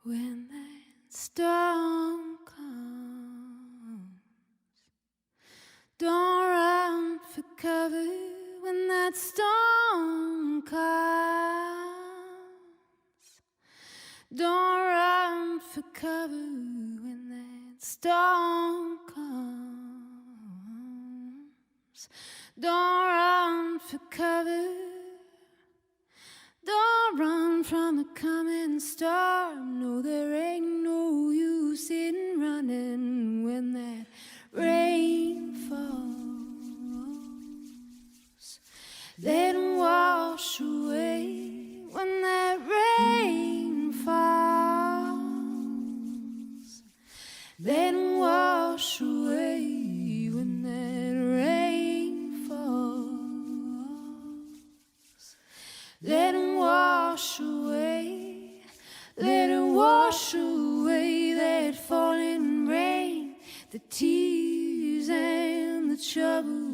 When that storm comes, don't run for cover. When that storm comes, don't run for cover. When that storm comes, don't run for cover. Don't run from the coming storm. No, there ain't no use in running when that rain falls. Let 'em wash away when that rain falls. Let 'em wash away when that rain falls. Let 'em wash away, let it wash away that falling rain, the tears and the trouble.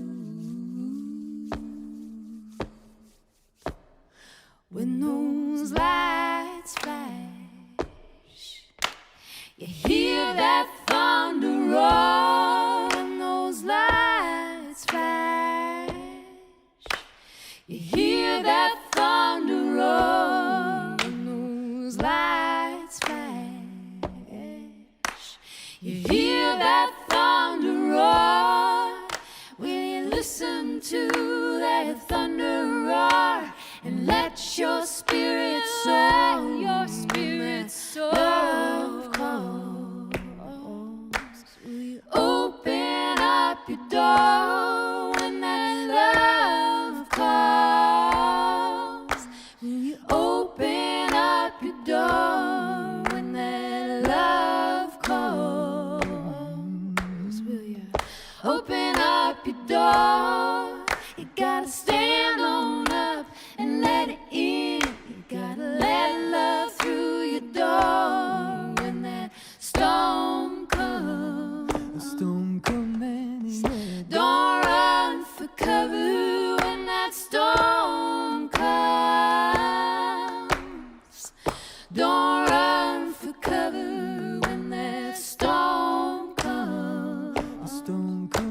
When those lights flash, you hear that thunder roar. When those lights flash, you hear that thunder roar. When those lights flash, you hear that thunder roar. Will you listen to that thunder roar and let your spirit soar? Your spirit soar. Love calls. Will you open up your door when that love calls? Will you open up your door when that love calls? Will you open up your door? You gotta stand on up and let it in. You gotta let love through your door when that storm comes. The storm coming, yeah. Don't run for cover when that storm comes. Don't run for cover when that storm comes. The storm coming.